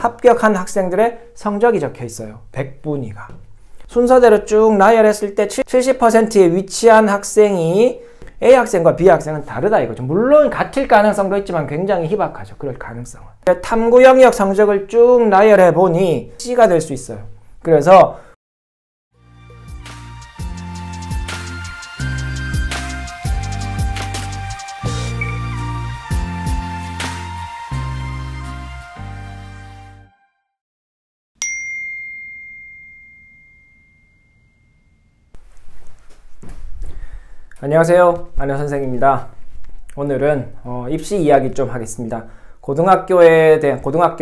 합격한 학생들의 성적이 적혀 있어요. 100분위가. 순서대로 쭉 나열했을 때 70%에 위치한 학생이 A 학생과 B 학생은 다르다 이거죠. 물론 같을 가능성도 있지만 굉장히 희박하죠. 그럴 가능성은. 탐구 영역 성적을 쭉 나열해 보니 C가 될 수 있어요. 그래서 안녕하세요. 안효 선생입니다. 오늘은 입시 이야기 좀 하겠습니다. 고등학교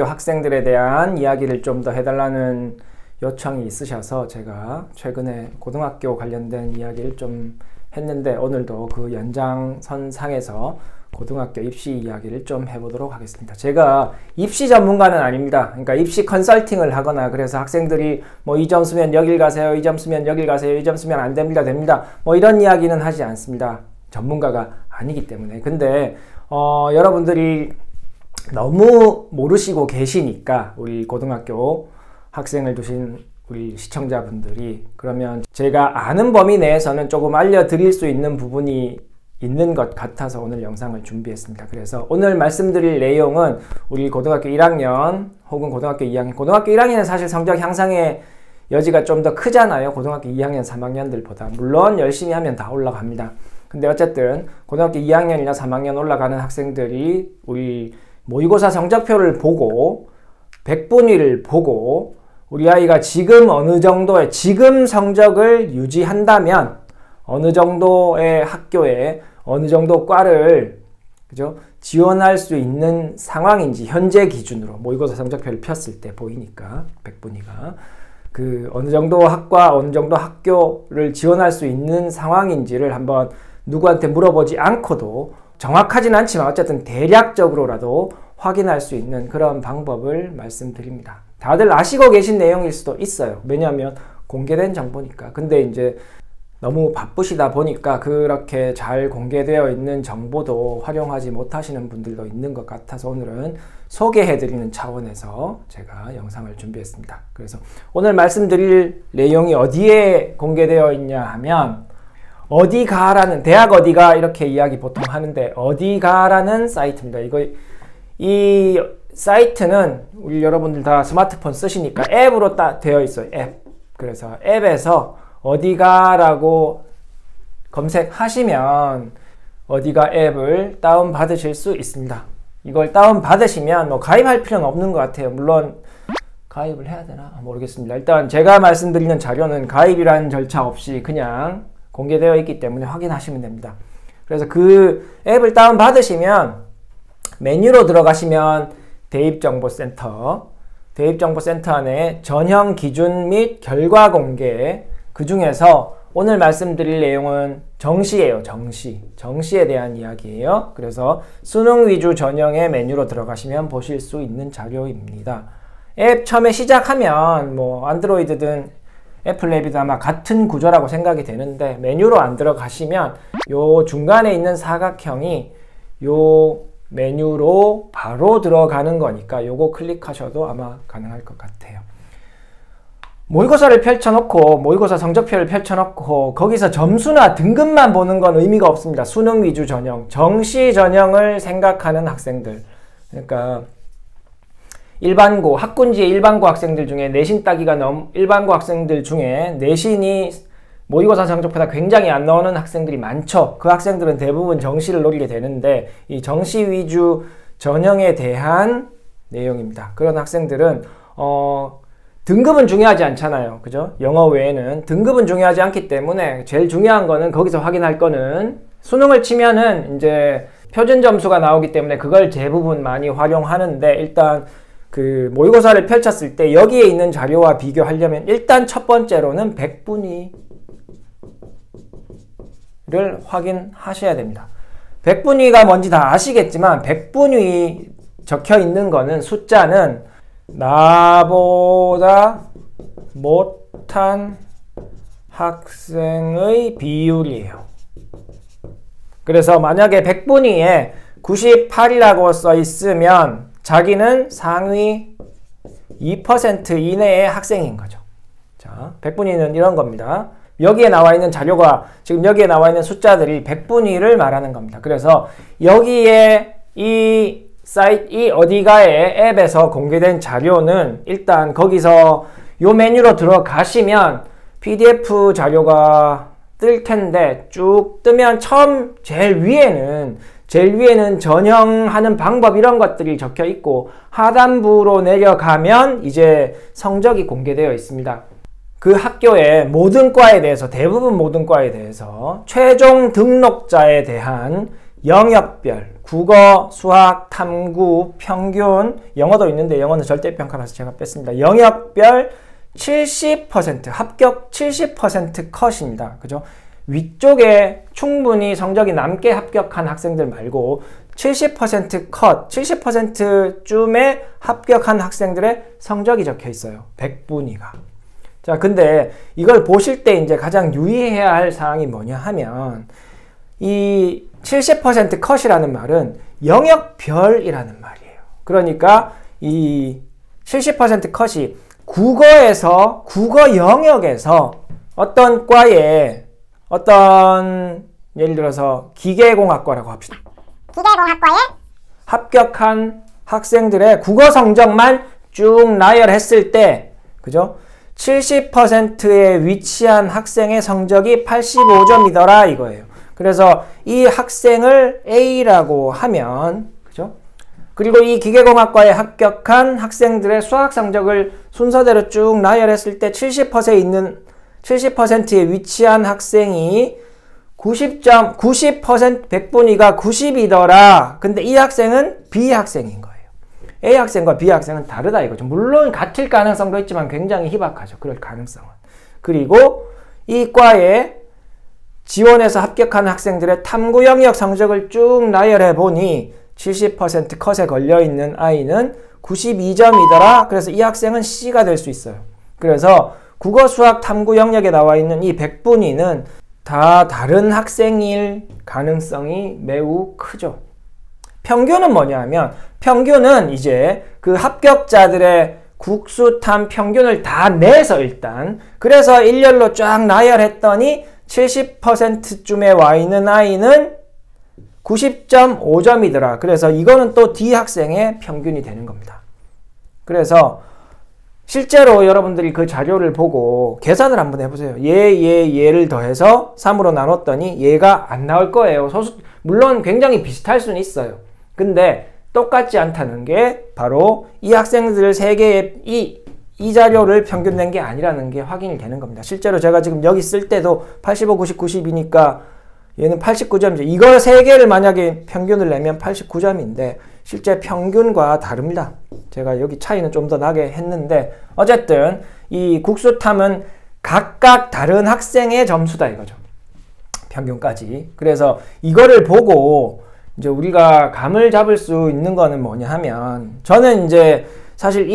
학생들에 대한 이야기를 좀 더 해달라는 요청이 있으셔서 제가 최근에 고등학교 관련된 이야기를 좀 했는데 오늘도 그 연장선상에서 고등학교 입시 이야기를 좀 해보도록 하겠습니다. 제가 입시 전문가는 아닙니다. 그러니까 입시 컨설팅을 하거나 그래서 학생들이 뭐 이 점 쓰면 여길 가세요, 이 점 쓰면 여길 가세요, 이 점 쓰면 안 됩니다, 됩니다. 뭐 이런 이야기는 하지 않습니다. 전문가가 아니기 때문에. 근데 여러분들이 너무 모르시고 계시니까 우리 고등학교 학생을 두신 우리 시청자분들이 그러면 제가 아는 범위 내에서는 조금 알려드릴 수 있는 부분이 있는 것 같아서 오늘 영상을 준비했습니다. 그래서 오늘 말씀드릴 내용은 우리 고등학교 1학년 혹은 고등학교 2학년 고등학교 1학년은 사실 성적 향상의 여지가 좀 더 크잖아요. 고등학교 2학년 3학년들보다. 물론 열심히 하면 다 올라갑니다. 근데 어쨌든 고등학교 2학년이나 3학년 올라가는 학생들이 우리 모의고사 성적표를 보고 100분위를 보고 우리 아이가 지금 어느 정도의 지금 성적을 유지한다면 어느 정도의 학교에 어느 정도 과를 그죠? 지원할 수 있는 상황인지 현재 기준으로 모의고사 성적표를 폈을 때 보이니까 100분위가 그 어느 정도 학과 어느 정도 학교를 지원할 수 있는 상황인지를 한번 누구한테 물어보지 않고도 정확하진 않지만 어쨌든 대략적으로라도 확인할 수 있는 그런 방법을 말씀드립니다. 다들 아시고 계신 내용일 수도 있어요. 왜냐하면 공개된 정보니까. 근데 이제 너무 바쁘시다 보니까 그렇게 잘 공개되어 있는 정보도 활용하지 못하시는 분들도 있는 것 같아서 오늘은 소개해드리는 차원에서 제가 영상을 준비했습니다. 그래서 오늘 말씀드릴 내용이 어디에 공개되어 있냐 하면 어디가라는 대학 어디가 이렇게 이야기 보통 하는데 어디가라는 사이트입니다. 이 사이트는 우리 여러분들 다 스마트폰 쓰시니까 앱으로 딱 되어 있어요. 앱. 그래서 앱에서 어디가라고 검색하시면 어디가 앱을 다운받으실 수 있습니다. 이걸 다운받으시면 뭐 가입할 필요는 없는 것 같아요. 물론 가입을 해야 되나 모르겠습니다. 일단 제가 말씀드리는 자료는 가입이라는 절차 없이 그냥 공개되어 있기 때문에 확인하시면 됩니다. 그래서 그 앱을 다운받으시면 메뉴로 들어가시면 대입정보센터 안에 전형 기준 및 결과 공개 그 중에서 오늘 말씀드릴 내용은 정시예요. 정시에 대한 이야기예요. 그래서 수능 위주 전형의 메뉴로 들어가시면 보실 수 있는 자료입니다. 앱 처음에 시작하면 뭐 안드로이드든 애플 앱이든 아마 같은 구조라고 생각이 되는데 메뉴로 안 들어가시면 요 중간에 있는 사각형이 요 메뉴로 바로 들어가는 거니까 요거 클릭하셔도 아마 가능할 것 같아요. 모의고사를 펼쳐놓고 모의고사 성적표를 펼쳐놓고 거기서 점수나 등급만 보는 건 의미가 없습니다. 수능 위주 전형, 정시 전형을 생각하는 학생들 그러니까 일반고, 학군지의 일반고 학생들 중에 내신 따기가 일반고 학생들 중에 내신이 모의고사 성적보다 굉장히 안 나오는 학생들이 많죠. 그 학생들은 대부분 정시를 노리게 되는데 이 정시 위주 전형에 대한 내용입니다. 그런 학생들은 등급은 중요하지 않잖아요. 그죠? 영어 외에는 등급은 중요하지 않기 때문에 제일 중요한 거는 거기서 확인할 거는 수능을 치면은 이제 표준 점수가 나오기 때문에 그걸 대부분 많이 활용하는데 일단 그 모의고사를 펼쳤을 때 여기에 있는 자료와 비교하려면 일단 첫 번째로는 100분위를 확인하셔야 됩니다. 100분위가 뭔지 다 아시겠지만 100분위 적혀 있는 거는 숫자는 나보다 못한 학생의 비율이에요. 그래서 만약에 100분위에 98이라고 써 있으면 자기는 상위 2% 이내의 학생인 거죠. 자, 백분위는 이런 겁니다. 여기에 나와 있는 자료가, 지금 여기에 나와 있는 숫자들이 백분위를 말하는 겁니다. 그래서 여기에 이 사이트, 이 어디가의 앱에서 공개된 자료는 일단 거기서 요 메뉴로 들어가시면 PDF 자료가 뜰 텐데, 쭉 뜨면 처음 제일 위에는 전형하는 방법 이런 것들이 적혀 있고, 하단부로 내려가면 이제 성적이 공개되어 있습니다. 그 학교의 모든 과에 대해서, 대부분 모든 과에 대해서 최종 등록자에 대한 영역별, 국어, 수학, 탐구, 평균, 영어도 있는데 영어는 절대평가라서 제가 뺐습니다. 영역별 70%, 합격 70% 컷입니다. 그죠? 위쪽에 충분히 성적이 남게 합격한 학생들 말고 70% 컷, 70%쯤에 합격한 학생들의 성적이 적혀 있어요. 백분위가. 자, 근데 이걸 보실 때 이제 가장 유의해야 할 사항이 뭐냐 하면, 이 70% 컷이라는 말은 영역별이라는 말이에요. 그러니까 이 70% 컷이 국어에서, 국어 영역에서 어떤 과에, 어떤, 예를 들어서 기계공학과라고 합시다. 기계공학과에 합격한 학생들의 국어 성적만 쭉 나열했을 때, 그죠? 70%에 위치한 학생의 성적이 85점이더라 이거예요. 그래서 이 학생을 A라고 하면, 그죠? 그리고 이 기계공학과에 합격한 학생들의 수학 성적을 순서대로 쭉 나열했을 때 70%에 위치한 학생이 90점, 90% 백분위가 90이더라. 근데 이 학생은 B 학생인 거예요. A 학생과 B 학생은 다르다 이거죠. 물론 같을 가능성도 있지만 굉장히 희박하죠. 그럴 가능성은. 그리고 이 과에 지원해서 합격한 학생들의 탐구 영역 성적을 쭉 나열해 보니 70% 컷에 걸려있는 아이는 92점이더라. 그래서 이 학생은 C가 될 수 있어요. 그래서 국어, 수학, 탐구 영역에 나와 있는 이 백분위는 다 다른 학생일 가능성이 매우 크죠. 평균은 뭐냐 하면, 평균은 이제 그 합격자들의 국수탐 평균을 다 내서 일단, 그래서 일렬로 쫙 나열했더니 70%쯤에 와 있는 아이는 90.5점이더라. 그래서 이거는 또 D 학생의 평균이 되는 겁니다. 그래서 실제로 여러분들이 그 자료를 보고 계산을 한번 해보세요. 얘를 더해서 3으로 나눴더니 얘가 안 나올 거예요. 물론 굉장히 비슷할 수는 있어요. 근데 똑같지 않다는 게 바로 이 학생들 3개의 이 자료를 평균 낸 게 아니라는 게 확인이 되는 겁니다. 실제로 제가 지금 여기 쓸 때도 85, 90, 90이니까 얘는 89점이죠. 이거 3개를 만약에 평균을 내면 89점인데 실제 평균과 다릅니다. 제가 여기 차이는 좀 더 나게 했는데 어쨌든 이 국수탐은 각각 다른 학생의 점수다 이거죠. 평균까지. 그래서 이거를 보고 이제 우리가 감을 잡을 수 있는 거는 뭐냐 하면, 저는 이제 사실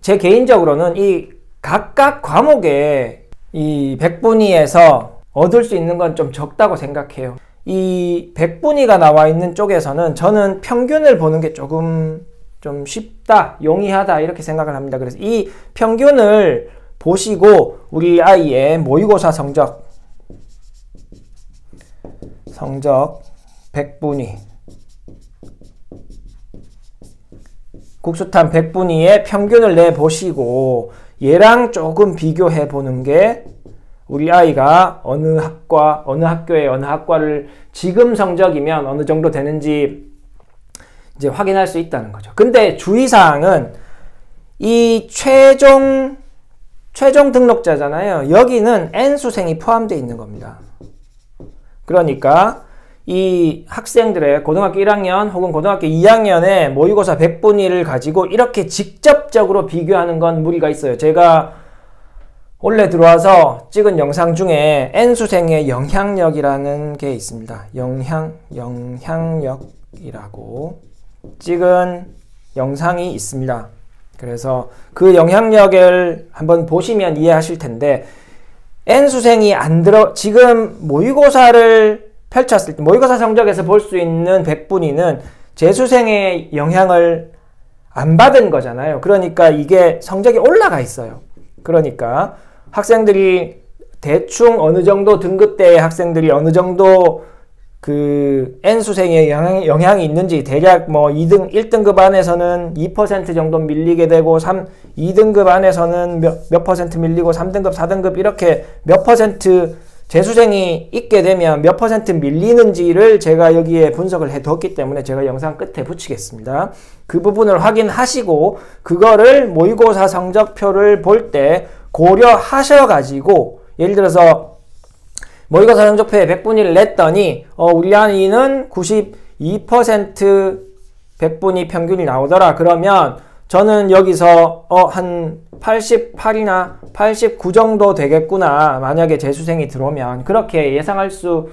제 개인적으로는 이 각각 과목에 이 백분위에서 얻을 수 있는 건 좀 적다고 생각해요. 이 백분위가 나와 있는 쪽에서는 저는 평균을 보는 게 조금 좀 쉽다, 용이하다 이렇게 생각을 합니다. 그래서 이 평균을 보시고 우리 아이의 모의고사 성적 백분위, 국수탐 백분위의 평균을 내보시고 얘랑 조금 비교해 보는 게 우리 아이가 어느 학과, 어느 학교에 어느 학과를 지금 성적이면 어느 정도 되는지 이제 확인할 수 있다는 거죠. 근데 주의사항은 이 최종 등록자잖아요. 여기는 N수생이 포함되어 있는 겁니다. 그러니까 이 학생들의 고등학교 1학년 혹은 고등학교 2학년의 모의고사 백분위를 가지고 이렇게 직접적으로 비교하는 건 무리가 있어요. 제가 원래 들어와서 찍은 영상 중에 N수생의 영향력이라는 게 있습니다. 영향력이라고 찍은 영상이 있습니다. 그래서 그 영향력을 한번 보시면 이해하실 텐데, N수생이 지금 모의고사를 펼쳤을 때 모의고사 성적에서 볼 수 있는 백분위는 재수생의 영향을 안 받은 거잖아요. 그러니까 이게 성적이 올라가 있어요. 그러니까 학생들이 대충 어느 정도 등급대의 학생들이 어느 정도 그 N수생에 영향이 있는지 대략 뭐 1등급 안에서는 2% 정도 밀리게 되고 2등급 안에서는 몇 퍼센트 밀리고 3등급, 4등급 이렇게 몇 퍼센트 재수생이 있게 되면 몇 퍼센트 밀리는지를 제가 여기에 분석을 해뒀기 때문에 제가 영상 끝에 붙이겠습니다. 그 부분을 확인하시고 그거를 모의고사 성적표를 볼 때 고려하셔가지고 예를 들어서 모의고사 성적표에 100분위를 냈더니 우리 아이는 92% 100분위 평균이 나오더라. 그러면 저는 여기서 한 88이나 89 정도 되겠구나. 만약에 재수생이 들어오면 그렇게 예상할 수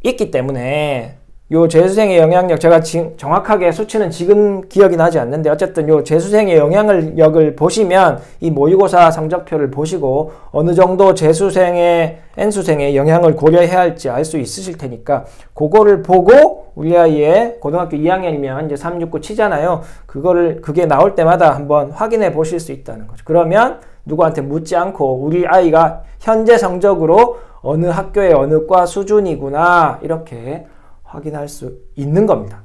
있기 때문에 요 재수생의 영향력 제가 정확하게 수치는 지금 기억이 나지 않는데 어쨌든 요 재수생의 영향력을 보시면 이 모의고사 성적표를 보시고 어느 정도 재수생의 N수생의 영향을 고려해야 할지 알 수 있으실 테니까 그거를 보고 우리 아이의 고등학교 2학년이면 이제 369 치잖아요. 그게 나올 때마다 한번 확인해 보실 수 있다는 거죠. 그러면 누구한테 묻지 않고 우리 아이가 현재 성적으로 어느 학교의 어느 과 수준이구나 이렇게 확인할 수 있는 겁니다.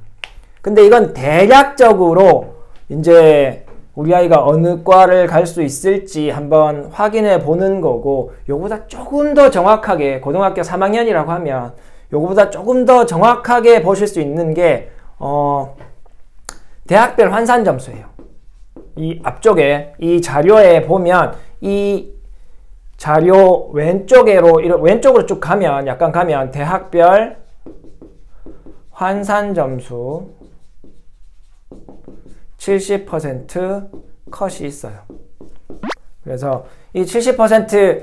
근데 이건 대략적으로 이제 우리 아이가 어느 과를 갈 수 있을지 한번 확인해 보는 거고 요거보다 조금 더 정확하게 고등학교 3학년이라고 하면 요거보다 조금 더 정확하게 보실 수 있는 게 대학별 환산 점수예요. 이 앞쪽에 이 자료에 보면 이 자료 왼쪽으로 쭉 가면 약간 가면 대학별 환산 점수 70% 컷이 있어요. 그래서 이 70%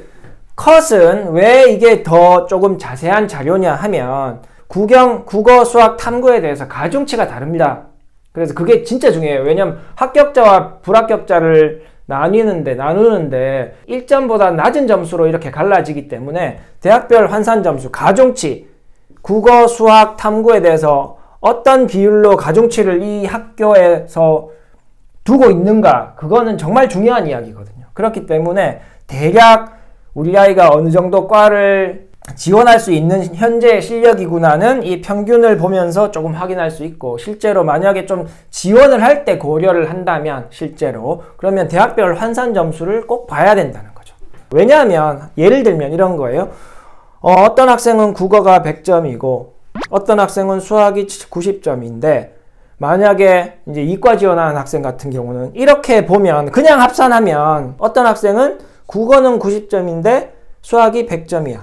컷은 왜 이게 더 조금 자세한 자료냐 하면 국어, 수학, 탐구에 대해서 가중치가 다릅니다. 그래서 그게 진짜 중요해요. 왜냐면 합격자와 불합격자를 나누는데 1점보다 낮은 점수로 이렇게 갈라지기 때문에 대학별 환산 점수, 가중치 국어, 수학, 탐구에 대해서 어떤 비율로 가중치를 이 학교에서 두고 있는가 그거는 정말 중요한 이야기거든요. 그렇기 때문에 대략 우리 아이가 어느 정도 과를 지원할 수 있는 현재의 실력이구나는 이 평균을 보면서 조금 확인할 수 있고 실제로 만약에 좀 지원을 할 때 고려를 한다면 실제로 그러면 대학별 환산 점수를 꼭 봐야 된다는 거죠. 왜냐하면 예를 들면 이런 거예요. 어떤 학생은 국어가 100점이고 어떤 학생은 수학이 90점인데 만약에 이제 이과 지원하는 학생 같은 경우는 이렇게 보면 그냥 합산하면 어떤 학생은 국어는 90점인데 수학이 100점이야.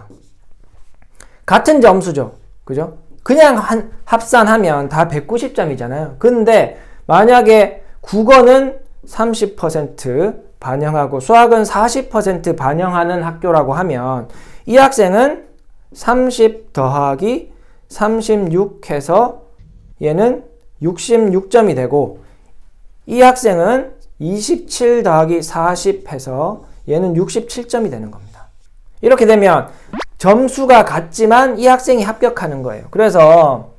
같은 점수죠. 그죠? 그냥 합산하면 다 190점이잖아요. 근데 만약에 국어는 30% 반영하고 수학은 40% 반영하는 학교라고 하면 이 학생은 30 더하기 36 해서 얘는 66점이 되고 이 학생은 27 더하기 40 해서 얘는 67점이 되는 겁니다. 이렇게 되면 점수가 같지만 이 학생이 합격하는 거예요. 그래서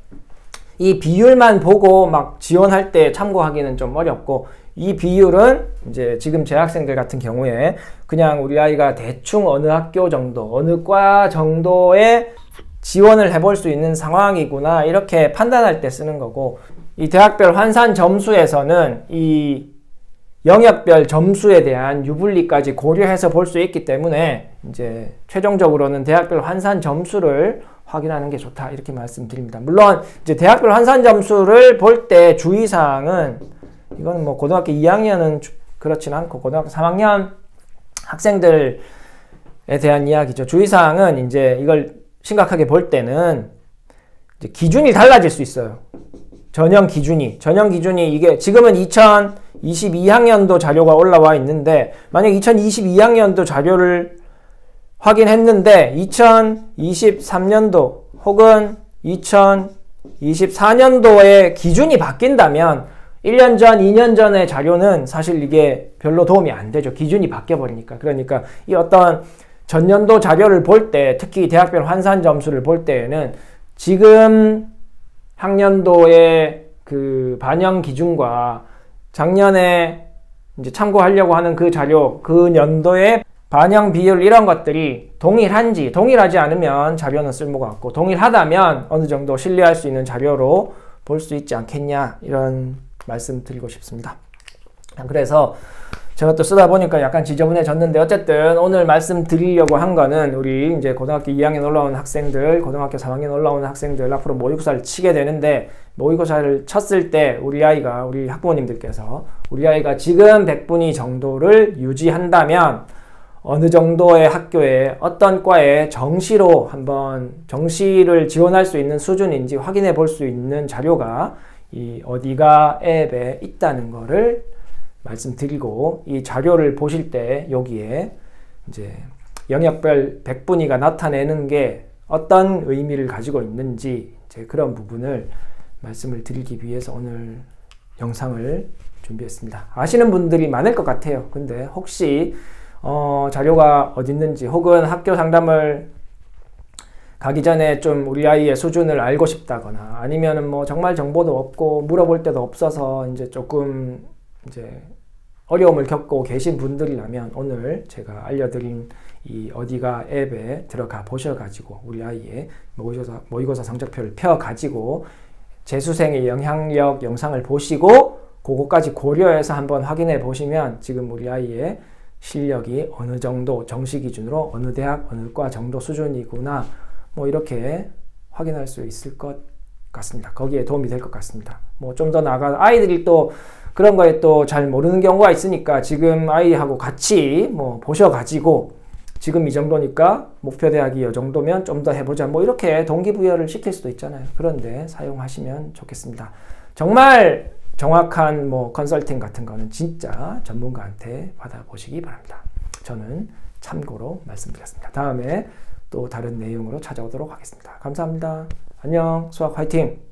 이 비율만 보고 막 지원할 때 참고하기는 좀 어렵고 이 비율은 이제 지금 재학생들 같은 경우에 그냥 우리 아이가 대충 어느 학교 정도, 어느 과 정도의 지원을 해볼 수 있는 상황이구나 이렇게 판단할 때 쓰는 거고 이 대학별 환산 점수에서는 이 영역별 점수에 대한 유불리까지 고려해서 볼 수 있기 때문에 이제 최종적으로는 대학별 환산 점수를 확인하는 게 좋다 이렇게 말씀드립니다. 물론 이제 대학별 환산 점수를 볼 때 주의사항은 이건 뭐 고등학교 2학년은 그렇진 않고 고등학교 3학년 학생들에 대한 이야기죠. 주의사항은 이제 이걸 심각하게 볼 때는 이제 기준이 달라질 수 있어요. 전형 기준이 이게 지금은 2022학년도 자료가 올라와 있는데 만약 2022학년도 자료를 확인했는데 2023년도 혹은 2024년도의 기준이 바뀐다면 1년 전, 2년 전의 자료는 사실 이게 별로 도움이 안 되죠. 기준이 바뀌어버리니까. 그러니까 이 어떤 전년도 자료를 볼 때, 특히 대학별 환산 점수를 볼 때에는 지금 학년도의 그 반영 기준과 작년에 이제 참고하려고 하는 그 자료, 그 연도의 반영 비율 이런 것들이 동일한지, 동일하지 않으면 자료는 쓸모가 없고 동일하다면 어느 정도 신뢰할 수 있는 자료로 볼 수 있지 않겠냐 이런 말씀 드리고 싶습니다. 그래서 제가 또 쓰다 보니까 약간 지저분해졌는데 어쨌든 오늘 말씀드리려고 한 거는 우리 이제 고등학교 2학년 올라온 학생들, 고등학교 3학년 올라오는 학생들 앞으로 모의고사를 치게 되는데 모의고사를 쳤을 때 우리 아이가, 우리 학부모님들께서 우리 아이가 지금 100분위 정도를 유지한다면 어느 정도의 학교에 어떤 과에 정시로 한번 정시를 지원할 수 있는 수준인지 확인해 볼 수 있는 자료가 이 어디가 앱에 있다는 거를 말씀드리고 이 자료를 보실 때 여기에 이제 영역별 100분위가 나타내는 게 어떤 의미를 가지고 있는지 이제 그런 부분을 말씀을 드리기 위해서 오늘 영상을 준비했습니다. 아시는 분들이 많을 것 같아요. 근데 혹시 자료가 어디 있는지 혹은 학교 상담을 가기 전에 좀 우리 아이의 수준을 알고 싶다거나 아니면은 뭐 정말 정보도 없고 물어볼 데도 없어서 이제 조금 이제 어려움을 겪고 계신 분들이라면 오늘 제가 알려드린 이 어디가 앱에 들어가 보셔가지고 우리 아이의 모의고사 성적표를 펴가지고 재수생의 영향력 영상을 보시고 그거까지 고려해서 한번 확인해 보시면 지금 우리 아이의 실력이 어느 정도 정시 기준으로 어느 대학 어느 과 정도 수준이구나 뭐 이렇게 확인할 수 있을 것 같습니다. 거기에 도움이 될 것 같습니다. 뭐 좀 더 나아가 아이들이 또 그런 거에 또 잘 모르는 경우가 있으니까 지금 아이하고 같이 뭐 보셔가지고 지금 이 정도니까 목표 대학이 이 정도면 좀 더 해보자 뭐 이렇게 동기부여를 시킬 수도 있잖아요. 그런데 사용하시면 좋겠습니다. 정말 정확한 뭐 컨설팅 같은 거는 진짜 전문가한테 받아보시기 바랍니다. 저는 참고로 말씀드렸습니다. 다음에 또 다른 내용으로 찾아오도록 하겠습니다. 감사합니다. 안녕. 수학 화이팅!